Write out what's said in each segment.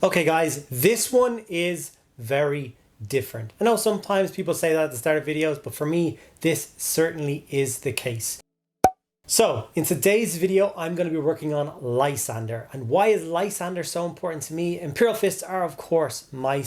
Okay guys, this one is very different. I know sometimes people say that at the start of videos, but for me, this certainly is the case. So in today's video, I'm going to be working on Lysander. And why is Lysander so important to me? Imperial Fists are, of course, my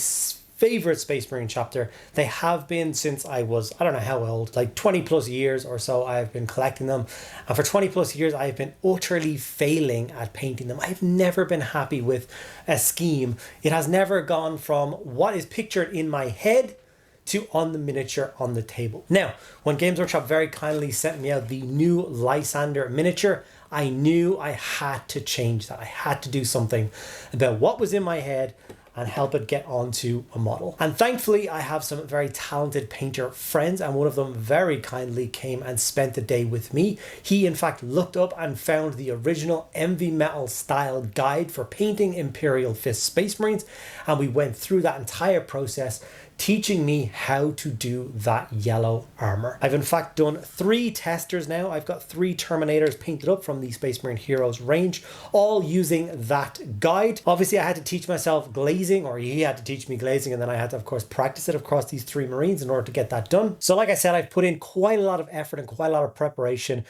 favorite Space Marine chapter. They have been since I was, I don't know how old, like 20 plus years or so I've been collecting them. And for 20 plus years, I've been utterly failing at painting them. I've never been happy with a scheme. It has never gone from what is pictured in my head to on the miniature on the table. Now, when Games Workshop very kindly sent me out the new Lysander miniature, I knew I had to change that. I had to do something about what was in my head and help it get onto a model. And thankfully, I have some very talented painter friends, and one of them very kindly came and spent the day with me. He, in fact, looked up and found the original Eavy Metal style guide for painting Imperial Fist Space Marines, and we went through that entire process, teaching me how to do that yellow armor. I've in fact done 3 testers now. I've got 3 Terminators painted up from the Space Marine Heroes range, all using that guide. Obviously, I had to teach myself glazing, or he had to teach me glazing, and then I had to, of course, practice it across these 3 Marines in order to get that done. So like I said, I've put in quite a lot of effort and quite a lot of preparation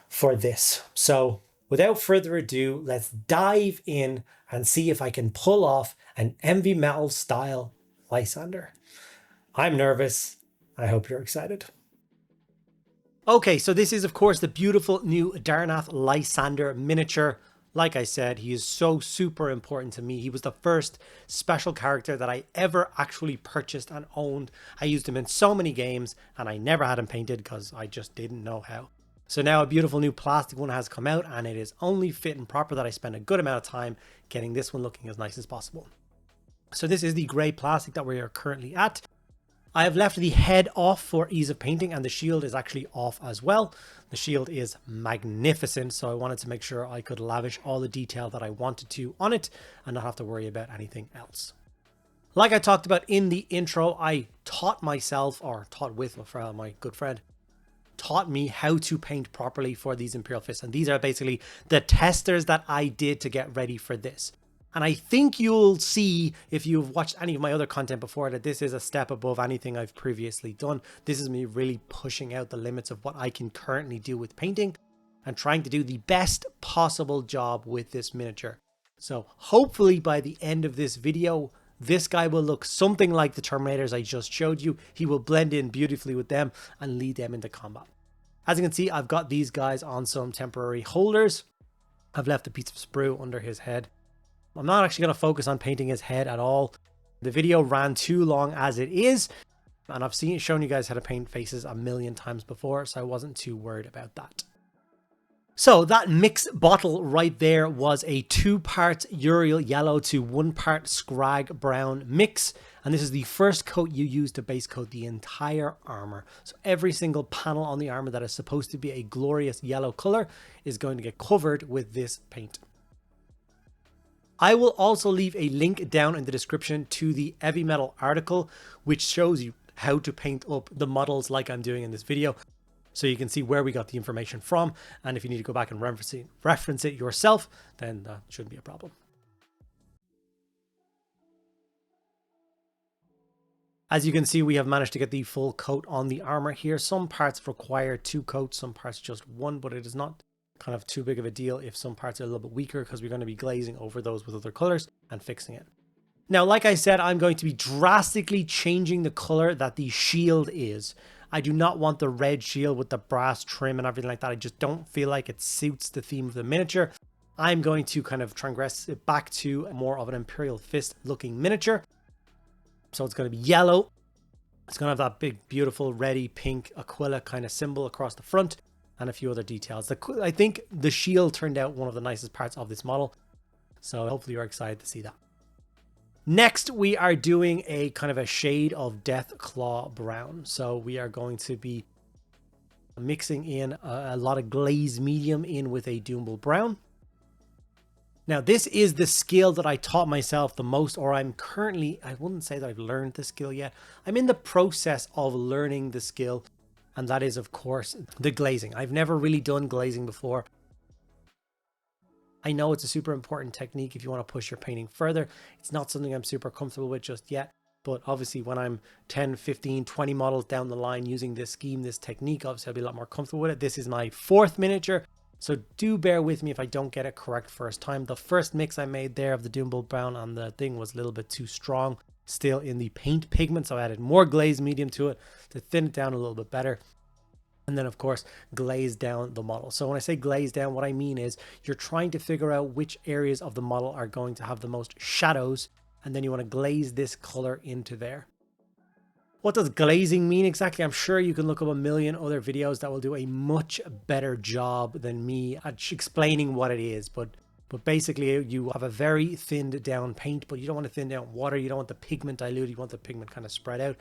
for this. So without further ado, let's dive in and see if I can pull off an Eavy Metal style Lysander. I'm nervous. I hope you're excited. Okay, so this is, of course, the beautiful new Darnath Lysander miniature. Like I said, he is so super important to me. He was the first special character that I ever actually purchased and owned. I used him in so many games, and I never had him painted because I just didn't know how. So now a beautiful new plastic one has come out, and it is only fit and proper that I spend a good amount of time getting this one looking as nice as possible. So this is the grey plastic that we are currently at. I have left the head off for ease of painting, and the shield is actually off as well. The shield is magnificent, so I wanted to make sure I could lavish all the detail that I wanted to on it and not have to worry about anything else. Like I talked about in the intro, I taught myself, or taught with my good friend, taught me how to paint properly for these Imperial Fists, and these are basically the testers that I did to get ready for this. And I think you'll see, if you've watched any of my other content before, that this is a step above anything I've previously done. This is me really pushing out the limits of what I can currently do with painting and trying to do the best possible job with this miniature. So hopefully by the end of this video, this guy will look something like the Terminators I just showed you. He will blend in beautifully with them and lead them into combat. As you can see, I've got these guys on some temporary holders. I've left a piece of sprue under his head. I'm not actually going to focus on painting his head at all. The video ran too long as it is, and I've shown you guys how to paint faces a million times before, so I wasn't too worried about that. So that mix bottle right there was a 2 parts Uriel yellow to 1 part Scrag brown mix, and this is the first coat you use to base coat the entire armor. So every single panel on the armor that is supposed to be a glorious yellow color is going to get covered with this paint. I will also leave a link down in the description to the Eavy Metal article, which shows you how to paint up the models like I'm doing in this video. So you can see where we got the information from. And if you need to go back and reference it yourself, then that shouldn't be a problem. As you can see, we have managed to get the full coat on the armor here. Some parts require 2 coats, some parts just 1, but it is not kind of too big of a deal if some parts are a little bit weaker, because we're going to be glazing over those with other colors and fixing it. Now, like I said, I'm going to be drastically changing the color that the shield is. I do not want the red shield with the brass trim and everything like that. I just don't feel like it suits the theme of the miniature. I'm going to kind of transgress it back to more of an Imperial Fist looking miniature. So it's going to be yellow. It's going to have that big, beautiful, reddy pink Aquila kind of symbol across the front, and a few other details. I think the shield turned out one of the nicest parts of this model, so hopefully you're excited to see that. Next, we are doing a kind of a shade of Death Claw brown. So we are going to be mixing in a lot of glaze medium in with a Doombull brown. Now, this is the skill that I taught myself the most, or I'm currently, I wouldn't say that I've learned the skill yet. I'm in the process of learning the skill. And that is, of course, the glazing. I've never really done glazing before. I know it's a super important technique if you want to push your painting further. It's not something I'm super comfortable with just yet, but obviously when I'm 10, 15, 20 models down the line using this scheme, this technique, obviously I'll be a lot more comfortable with it. This is my 4th miniature, so do bear with me if I don't get it correct first time. The first mix I made there of the Doombull Brown on the thing was a little bit too strong still in the paint pigment, so I added more glaze medium to it to thin it down a little bit better. And then of course glaze down the model. So when I say glaze down, what I mean is you're trying to figure out which areas of the model are going to have the most shadows, and then you want to glaze this color into there. What does glazing mean exactly? I'm sure you can look up a million other videos that will do a much better job than me at explaining what it is, but basically you have a very thinned down paint, but you don't want to thin down water. You don't want the pigment diluted. You want the pigment kind of spread out.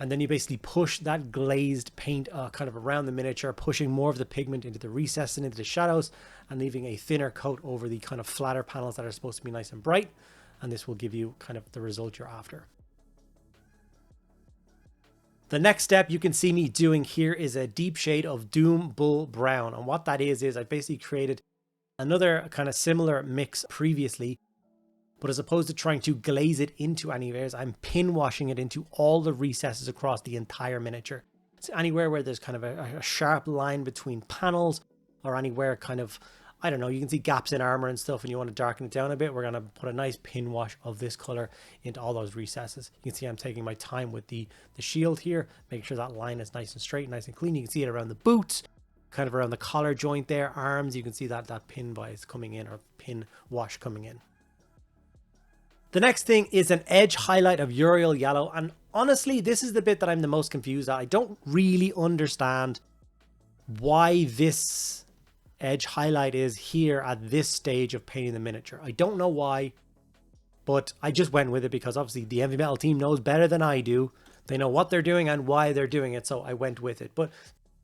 And then you basically push that glazed paint kind of around the miniature, pushing more of the pigment into the recesses and into the shadows, and leaving a thinner coat over the kind of flatter panels that are supposed to be nice and bright. And this will give you kind of the result you're after. The next step you can see me doing here is a deep shade of Doombull Brown. And what that is I basically created another kind of similar mix previously, but as opposed to trying to glaze it into any areas, I'm pin washing it into all the recesses across the entire miniature. So anywhere where there's kind of a sharp line between panels, or anywhere kind of, I don't know, you can see gaps in armor and stuff and you want to darken it down a bit, we're going to put a nice pin wash of this color into all those recesses. You can see I'm taking my time with the shield here, making sure that line is nice and straight, nice and clean. You can see it around the boots, kind of around the collar joint there, arms, you can see that pin bias coming in, or pin wash coming in. The next thing is an edge highlight of Uriel Yellow, and honestly this is the bit that I'm the most confused at. I don't really understand why this edge highlight is here at this stage of painting the miniature. I don't know why, but I just went with it because obviously the Eavy Metal team knows better than I do. They know what they're doing and why they're doing it, so I went with it. But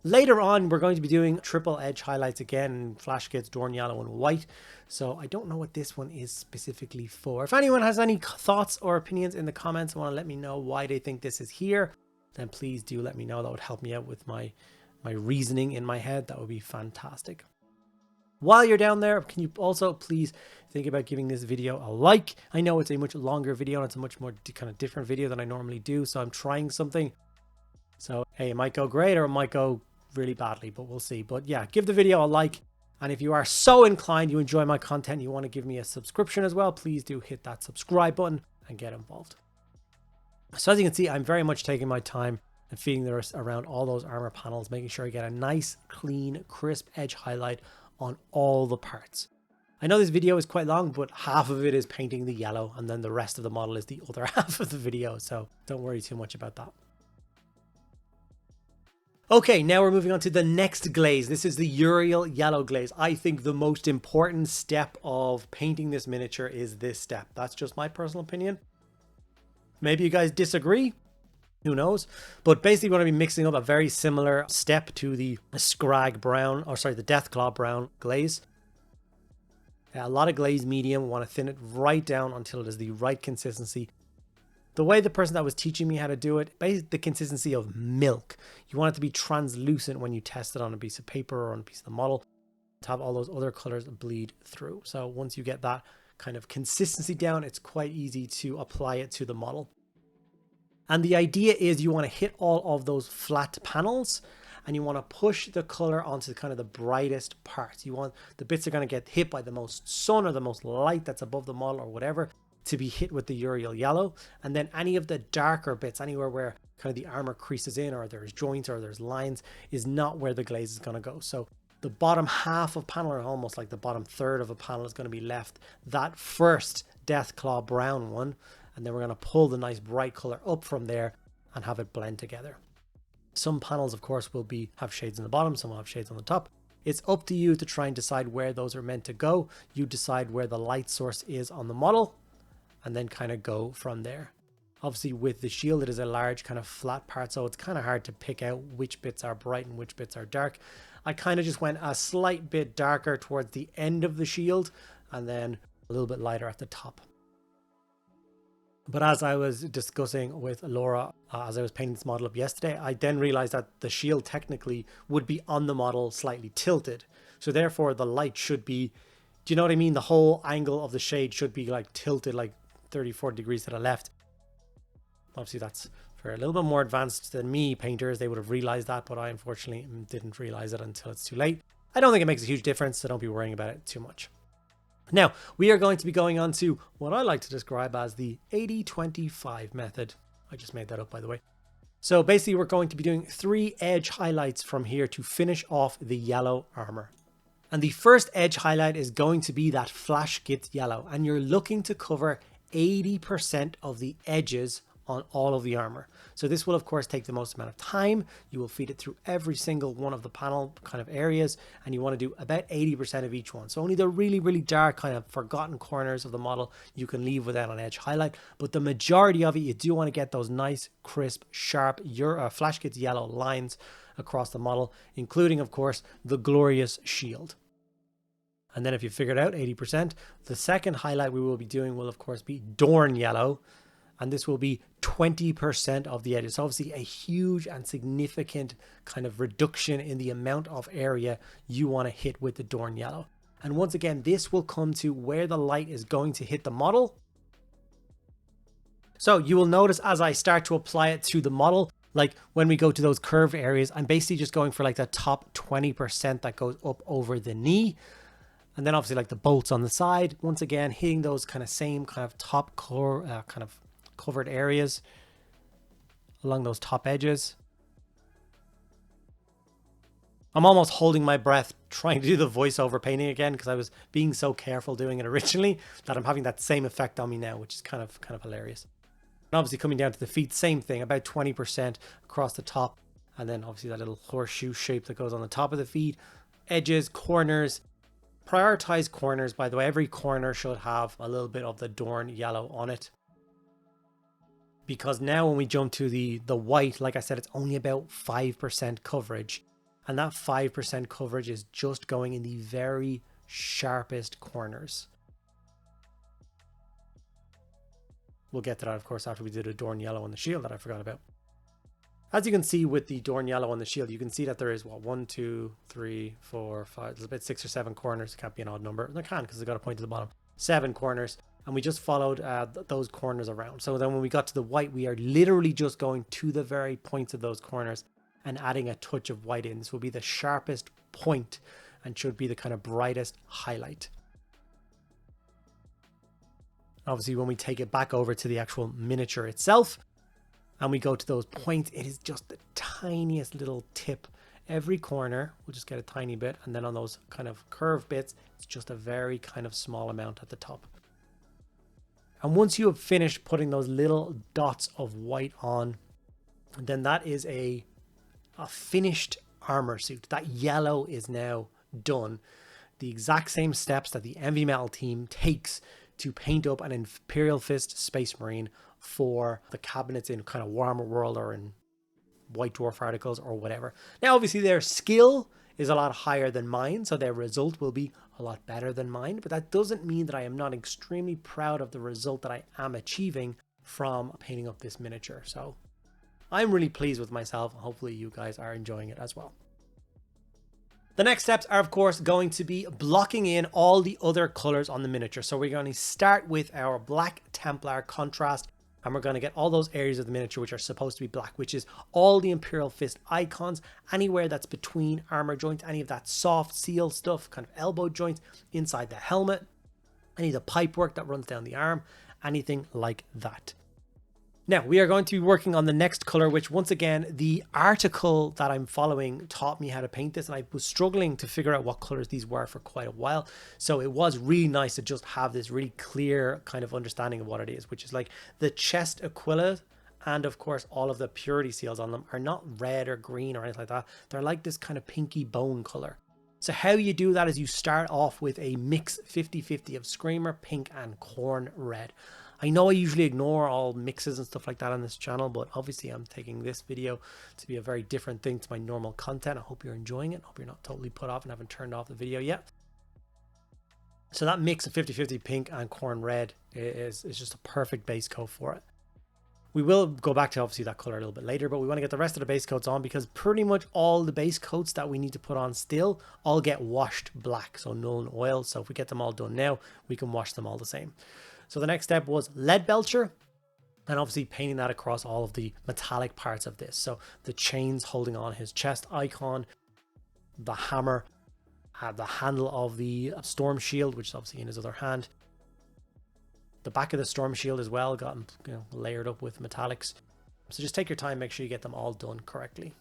later on, we're going to be doing triple edge highlights again, flash kits, Dorn Yellow and White. So I don't know what this one is specifically for. If anyone has any thoughts or opinions in the comments and want to let me know why they think this is here, then please do let me know. That would help me out with my reasoning in my head. That would be fantastic. While you're down there, can you also please think about giving this video a like? I know it's a much longer video and it's a much more kind of different video than I normally do, so I'm trying something. So hey, it might go great or it might go really badly, but we'll see. But yeah, give the video a like, and if you are so inclined, you enjoy my content, you want to give me a subscription as well, please do hit that subscribe button and get involved. So as you can see, I'm very much taking my time and feeding the rest around all those armor panels, making sure I get a nice, clean, crisp edge highlight on all the parts. I know this video is quite long, but half of it is painting the yellow, and then the rest of the model is the other half of the video, so don't worry too much about that. Okay, now we're moving on to the next glaze. This is the Uriel Yellow glaze. I think the most important step of painting this miniature is this step. That's just my personal opinion. Maybe you guys disagree. Who knows? But basically we're going to be mixing up a very similar step to the Scrag Brown, or sorry, the Deathclaw Brown glaze. A lot of glaze medium. We want to thin it right down until it is the right consistency. The way the person that was teaching me how to do it, basically the consistency of milk. You want it to be translucent when you test it on a piece of paper or on a piece of the model, to have all those other colors bleed through. So once you get that kind of consistency down, it's quite easy to apply it to the model. And the idea is you want to hit all of those flat panels and you want to push the color onto kind of the brightest parts. You want the bits that are going to get hit by the most sun or the most light that's above the model or whatever to be hit with the Uriel Yellow. And then any of the darker bits, anywhere where kind of the armor creases in or there's joints or there's lines, is not where the glaze is going to go. So the bottom half of panel, or almost like the bottom third of a panel, is going to be left that first Deathclaw Brown one. And then we're going to pull the nice bright color up from there and have it blend together. Some panels, of course, will have shades in the bottom, some will have shades on the top. It's up to you to try and decide where those are meant to go. You decide where the light source is on the model and then kind of go from there. Obviously with the shield, it is a large kind of flat part, so it's kind of hard to pick out which bits are bright and which bits are dark. I kind of just went a slight bit darker towards the end of the shield and then a little bit lighter at the top. But as I was discussing with Laura, as I was painting this model up yesterday, I then realized that the shield technically would be on the model slightly tilted. So therefore the light should be Do you know what I mean? The whole angle of the shade should be like tilted like 34 degrees to the left. Obviously that's for a little bit more advanced than me painters. They would have realized that, but I unfortunately didn't realize it until it's too late. I don't think it makes a huge difference, so don't be worrying about it too much. Now, we are going to be going on to what I like to describe as the 80-25 method. I just made that up, by the way. So basically, we're going to be doing 3 edge highlights from here to finish off the yellow armor. And the first edge highlight is going to be that flash git yellow. And you're looking to cover 80% of the edges on all of the armor. So this will of course take the most amount of time. You will feed it through every single one of the panel kind of areas, and you want to do about 80% of each one. So only the really, really dark kind of forgotten corners of the model you can leave without an edge highlight, but the majority of it you do want to get those nice, crisp, sharp flash git yellow lines across the model, including of course the glorious shield. And then if you figured out 80%, the second highlight we will be doing will of course be Dorn yellow. And this will be 20% of the edges. So obviously a huge and significant kind of reduction in the amount of area you want to hit with the Dorn yellow. And once again, this will come to where the light is going to hit the model. So you will notice as I start to apply it to the model, like when we go to those curved areas, I'm basically just going for like the top 20% that goes up over the knee. And then obviously like the bolts on the side, once again, hitting those kind of same kind of top core kind of covered areas along those top edges. I'm almost holding my breath trying to do the voiceover painting again because I was being so careful doing it originally that I'm having that same effect on me now, which is kind of hilarious. And obviously coming down to the feet, same thing, about 20% across the top, and then obviously that little horseshoe shape that goes on the top of the feet, edges, corners. Prioritize corners, by the way. Every corner should have a little bit of the Dorn yellow on it. Because now when we jump to the white, like I said, it's only about 5% coverage. And that 5% coverage is just going in the very sharpest corners. We'll get to that, of course, after we did a Dorn yellow on the shield that I forgot about. As you can see with the Dorn yellow on the shield, you can see that there is, what, 1, 2, 3, 4, 5, there's about 6 or 7 corners. It can't be an odd number. It can because it's got a point to the bottom. 7 corners. And we just followed those corners around. So then when we got to the white, we are literally just going to the very points of those corners and adding a touch of white in. This will be the sharpest point and should be the kind of brightest highlight. Obviously, when we take it back over to the actual miniature itself and we go to those points, it is just the tiniest little tip. Every corner, we'll just get a tiny bit. And then on those kind of curved bits, it's just a very kind of small amount at the top. And once you have finished putting those little dots of white on, then that is a finished armor suit. That yellow is now done. The exact same steps that the Eavy Metal team takes to paint up an Imperial Fist Space Marine for the cabinets in kind of Warhammer World or in White Dwarf articles or whatever. Now, obviously, their skill is a lot higher than mine, so their result will be a lot better than mine, but that doesn't mean that I am not extremely proud of the result that I am achieving from painting up this miniature. So I'm really pleased with myself. Hopefully you guys are enjoying it as well. The next steps are of course going to be blocking in all the other colors on the miniature. So we're going to start with our Black Templar contrast, and we're going to get all those areas of the miniature which are supposed to be black, which is all the Imperial Fist icons, anywhere that's between armor joints, any of that soft seal stuff, kind of elbow joints, inside the helmet, any of the pipework that runs down the arm, anything like that. Now, we are going to be working on the next color, which once again, the article that I'm following taught me how to paint this, and I was struggling to figure out what colors these were for quite a while. So it was really nice to just have this really clear kind of understanding of what it is, which is like the chest aquila, and of course, all of the purity seals on them are not red or green or anything like that. They're like this kind of pinky bone color. So how you do that is you start off with a mix 50-50 of Screamer, pink, and Corn red. I know I usually ignore all mixes and stuff like that on this channel, but obviously I'm taking this video to be a very different thing to my normal content. I hope you're enjoying it. I hope you're not totally put off and haven't turned off the video yet. So that mix of 50-50 pink and Corn red is just a perfect base coat for it. We will go back to obviously that color a little bit later, but we want to get the rest of the base coats on because pretty much all the base coats that we need to put on still all get washed black, so null and oil. So if we get them all done now, we can wash them all the same. So the next step was lead belcher, and obviously painting that across all of the metallic parts of this. So the chains holding on his chest icon, the hammer, the handle of the storm shield, which is obviously in his other hand. The back of the storm shield as well, gotten layered up with metallics. So just take your time, make sure you get them all done correctly.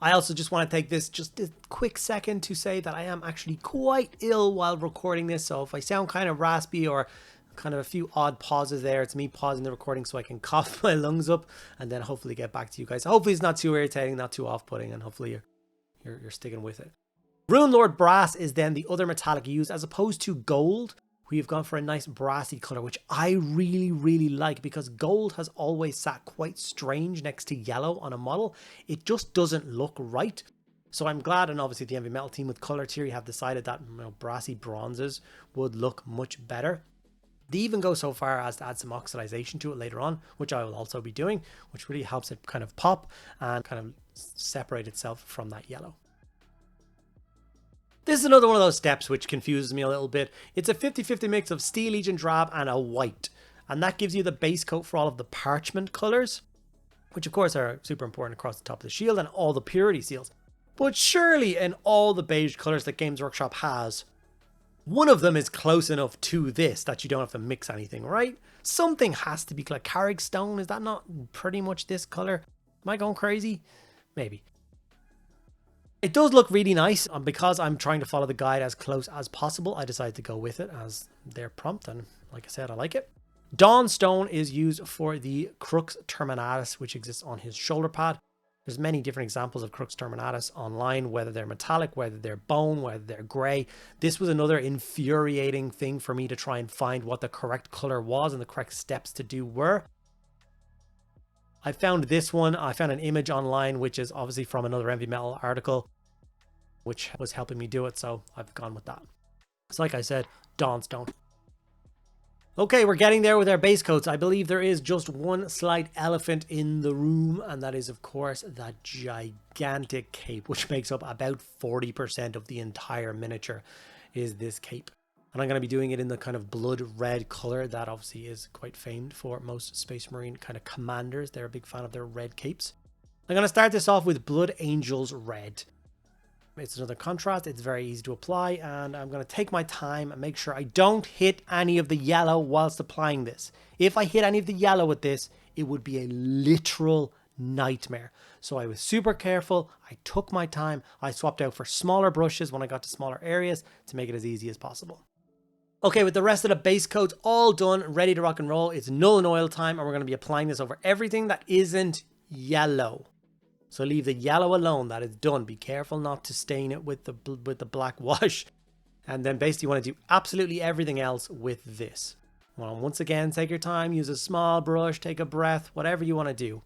I also just want to take just a quick second to say that I am actually quite ill while recording this. So if I sound kind of raspy or kind of a few odd pauses there, it's me pausing the recording so I can cough my lungs up and then hopefully get back to you guys. Hopefully it's not too irritating, not too off-putting, and hopefully you're sticking with it. Rune Lord Brass is then the other metallic used. As opposed to gold, we've gone for a nice brassy color, which I really like because gold has always sat quite strange next to yellow on a model. It just doesn't look right. So I'm glad, and obviously the Eavy Metal team with color tier have decided that brassy bronzes would look much better. They even go so far as to add some oxidization to it later on, which I will also be doing, which really helps it kind of pop and kind of separate itself from that yellow. This is another one of those steps which confuses me a little bit. It's a 50-50 mix of Steel Legion Drab and a white. And that gives you the base coat for all of the parchment colors, which of course are super important across the top of the shield and all the purity seals. But surely in all the beige colors that Games Workshop has, one of them is close enough to this that you don't have to mix anything, right? Something has to be like Carrick Stone. Is that not pretty much this color? Am I going crazy? Maybe. It does look really nice, and because I'm trying to follow the guide as close as possible, I decided to go with it as their prompt, and like I said, I like it. Dawnstone is used for the Crux Terminatus, which exists on his shoulder pad. There's many different examples of Crux Terminatus online, whether they're metallic, whether they're bone, whether they're grey. This was another infuriating thing for me to try and find what the correct color was and the correct steps to do were. I found this one. I found an image online, which is obviously from another Eavy Metal article, which was helping me do it, so I've gone with that. So like I said, Dawnstone. Okay, we're getting there with our base coats. I believe there is just one slight elephant in the room, and that is, of course, that gigantic cape, which makes up about 40% of the entire miniature, is this cape. And I'm going to be doing it in the kind of blood red color that obviously is quite famed for most Space Marine kind of commanders. They're a big fan of their red capes. I'm going to start this off with Blood Angels Red. It's another contrast. It's very easy to apply, and I'm going to take my time and make sure I don't hit any of the yellow whilst applying this. If I hit any of the yellow with this, it would be a literal nightmare. So I was super careful. I took my time. I swapped out for smaller brushes when I got to smaller areas to make it as easy as possible. Okay, with the rest of the base coats all done, ready to rock and roll, it's null and oil time, and we're going to be applying this over everything that isn't yellow. So leave the yellow alone. That is done. Be careful not to stain it with the black wash. And then basically you want to do absolutely everything else with this. Well, once again, take your time, use a small brush, take a breath, whatever you want to do.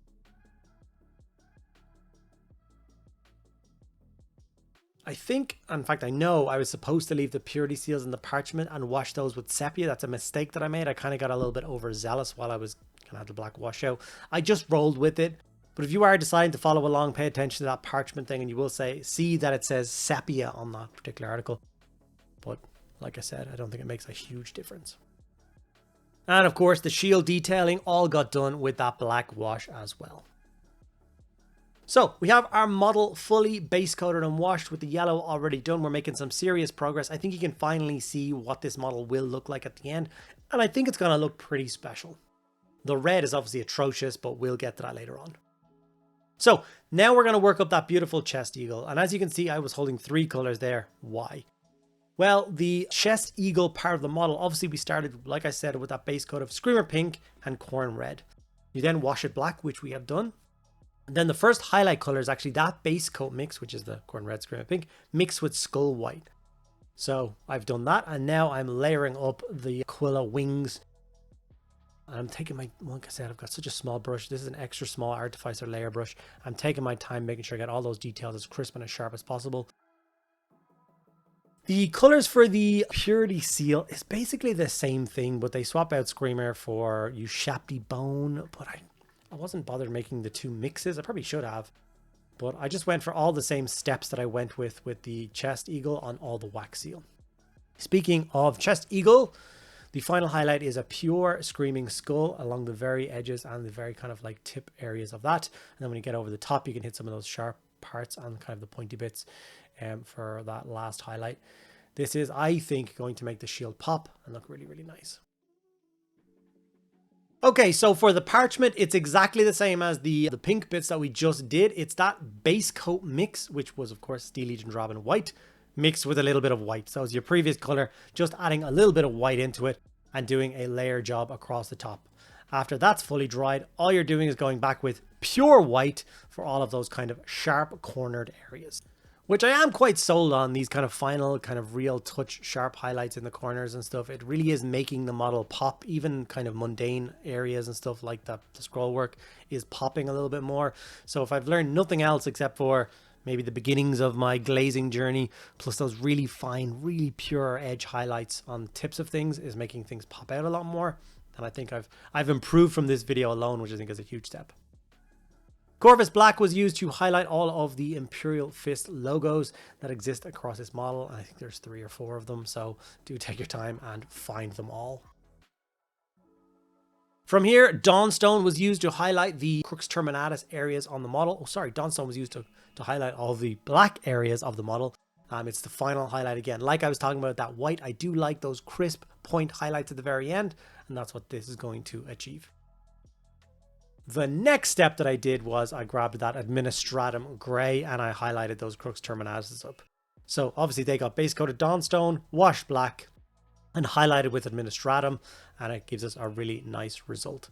I think, in fact, I know I was supposed to leave the purity seals in the parchment and wash those with sepia. That's a mistake that I made. I kind of got a little bit overzealous while I was kind of had the black wash out. I just rolled with it. But if you are deciding to follow along, pay attention to that parchment thing, and you will see that it says sepia on that particular article. But like I said, I don't think it makes a huge difference. And of course, the shield detailing all got done with that black wash as well. So we have our model fully base coated and washed with the yellow already done. We're making some serious progress. I think you can finally see what this model will look like at the end. And I think it's going to look pretty special. The red is obviously atrocious, but we'll get to that later on. So now we're going to work up that beautiful chest eagle. And as you can see, I was holding 3 colors there. Why? Well, the chest eagle part of the model, obviously we started, like I said, with that base coat of Screamer Pink and Corn Red. You then wash it black, which we have done. And then the first highlight color is actually that base coat mix, which is the Corn Red, Screamer Pink, mixed with Skull White. So I've done that, and now I'm layering up the Aquila wings. And I'm taking my, like I said, I've got such a small brush. This is an extra small Artificer layer brush. I'm taking my time, making sure I get all those details as crisp and as sharp as possible. The colors for the Purity Seal is basically the same thing, but they swap out Screamer for Ushapti Bone, but I wasn't bothered making the two mixes. I probably should have, but I just went for all the same steps that I went with the Chest Eagle on all the Wax Seal. Speaking of Chest Eagle, the final highlight is a pure Screaming Skull along the very edges and the very kind of like tip areas of that. And then when you get over the top, you can hit some of those sharp parts and kind of the pointy bits for that last highlight. This is, I think, going to make the shield pop and look really, really nice. Okay, so for the parchment, it's exactly the same as the pink bits that we just did. It's that base coat mix, which was, of course, Steel Legion Robin white, mixed with a little bit of white. So it's your previous color, just adding a little bit of white into it and doing a layer job across the top. After that's fully dried, all you're doing is going back with pure white for all of those kind of sharp cornered areas, which I am quite sold on, these kind of final kind of real touch sharp highlights in the corners and stuff. It really is making the model pop. Even kind of mundane areas and stuff like that, the scroll work is popping a little bit more. So if I've learned nothing else except for maybe the beginnings of my glazing journey, plus those really fine, really pure edge highlights on tips of things, is making things pop out a lot more. And I think I've improved from this video alone, which I think is a huge step. Corvus Black was used to highlight all of the Imperial Fist logos that exist across this model. I think there's 3 or 4 of them, so do take your time and find them all. From here, Dawnstone was used to highlight the Crux Terminatus areas on the model. Oh, sorry, Dawnstone was used to highlight all the black areas of the model. It's the final highlight again. Like I was talking about that white, I do like those crisp point highlights at the very end, and that's what this is going to achieve. The next step that I did was I grabbed that Administratum Grey and I highlighted those Crux Terminatus up. So obviously they got base coated Dawnstone, washed black, and highlighted with Administratum, and it gives us a really nice result.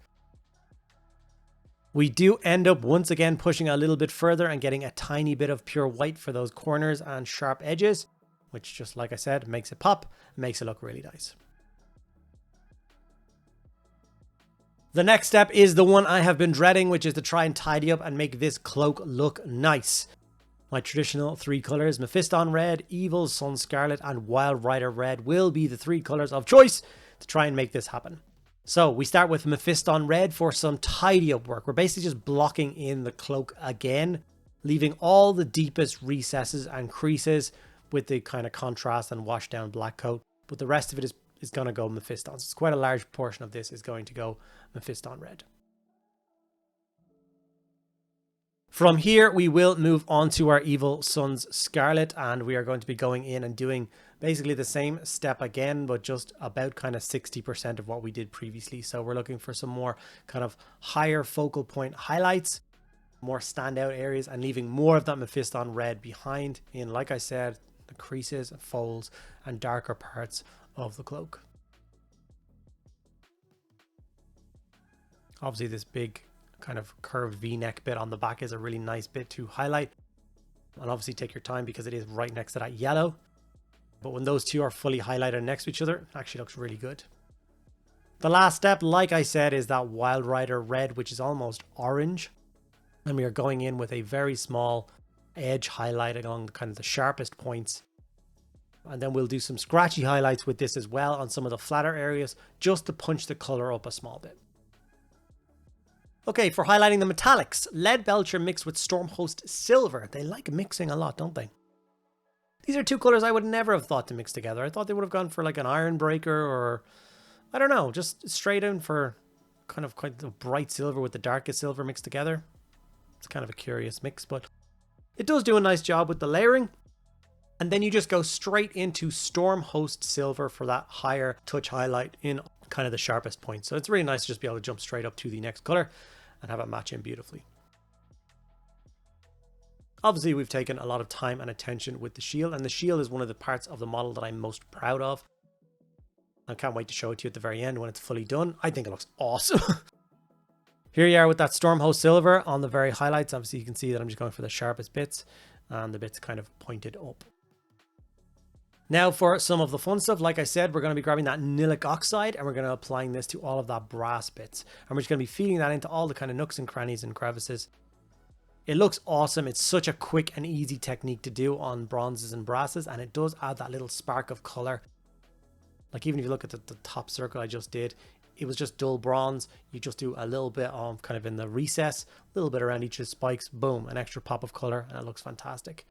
We do end up once again pushing a little bit further and getting a tiny bit of pure white for those corners and sharp edges, which, just like I said, makes it pop, makes it look really nice. The next step is the one I have been dreading, which is to try and tidy up and make this cloak look nice. My traditional 3 colors, Mephiston Red, Evil Sun Scarlet, and Wild Rider Red will be the 3 colors of choice to try and make this happen. So we start with Mephiston Red for some tidy up work. We're basically just blocking in the cloak again, leaving all the deepest recesses and creases with the kind of contrast and washed down black coat. But the rest of it is going to go Mephiston. So it's quite a large portion of this is going to go Mephiston Red. From here, we will move on to our Evil Sun's Scarlet, and we are going to be going in and doing basically the same step again, but just about kind of 60% of what we did previously. So we're looking for some more kind of higher focal point highlights, more standout areas, and leaving more of that Mephiston Red behind in, like I said, the creases, folds, and darker parts of the cloak. Obviously this big kind of curved V-neck bit on the back is a really nice bit to highlight, and obviously take your time because it is right next to that yellow. But when those two are fully highlighted next to each other, it actually looks really good. The last step, like I said, is that Wild Rider Red, which is almost orange, and we are going in with a very small edge highlight along kind of the sharpest points. And then we'll do some scratchy highlights with this as well on some of the flatter areas, just to punch the color up a small bit. Okay, for highlighting the metallics, Lead Belcher mixed with Stormhost Silver. They like mixing a lot, don't they? These are 2 colors I would never have thought to mix together. I thought they would have gone for like an Iron Breaker, or I don't know, just straight in for kind of quite the bright silver with the darkest silver mixed together. It's kind of a curious mix, but it does do a nice job with the layering. And then you just go straight into Stormhost Silver for that higher touch highlight in kind of the sharpest points. So it's really nice to just be able to jump straight up to the next color and have it match in beautifully. Obviously, we've taken a lot of time and attention with the shield, and the shield is one of the parts of the model that I'm most proud of. I can't wait to show it to you at the very end when it's fully done. I think it looks awesome. Here you are with that Stormhost Silver on the very highlights. Obviously, you can see that I'm just going for the sharpest bits, and the bits kind of pointed up. Now for some of the fun stuff, like I said, we're going to be grabbing that Nilic Oxide and we're going to be applying this to all of that brass bits. And we're just going to be feeding that into all the kind of nooks and crannies and crevices. It looks awesome. It's such a quick and easy technique to do on bronzes and brasses, and it does add that little spark of color. Like even if you look at the top circle I just did, it was just dull bronze. You just do a little bit of kind of in the recess, a little bit around each of the spikes, boom, an extra pop of color, and it looks fantastic.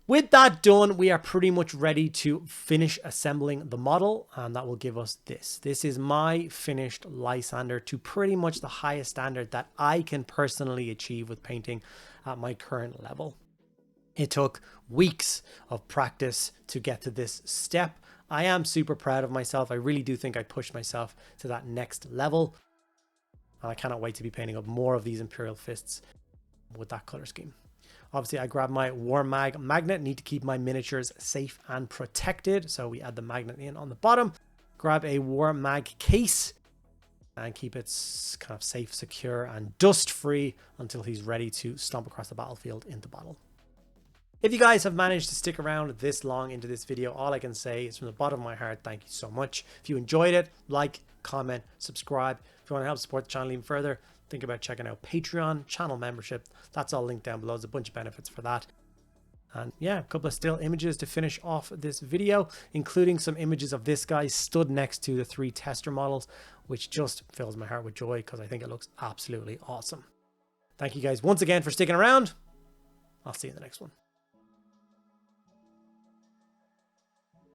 With that done, we are pretty much ready to finish assembling the model, and that will give us this. This is my finished Lysander to pretty much the highest standard that I can personally achieve with painting at my current level. It took weeks of practice to get to this step. I am super proud of myself. I really do think I pushed myself to that next level. And I cannot wait to be painting up more of these Imperial Fists with that color scheme. Obviously, I grabbed my War Mag magnet. Need to keep my miniatures safe and protected. So we add the magnet in on the bottom. Grab a War Mag case and keep it kind of safe, secure, and dust-free until he's ready to stomp across the battlefield into battle. If you guys have managed to stick around this long into this video, all I can say is from the bottom of my heart, thank you so much. If you enjoyed it, like, comment, subscribe. If you want to help support the channel even further, think about checking out Patreon, channel membership. That's all linked down below. There's a bunch of benefits for that. And yeah, a couple of still images to finish off this video, including some images of this guy stood next to the 3 tester models, which just fills my heart with joy because I think it looks absolutely awesome. Thank you guys once again for sticking around. I'll see you in the next one.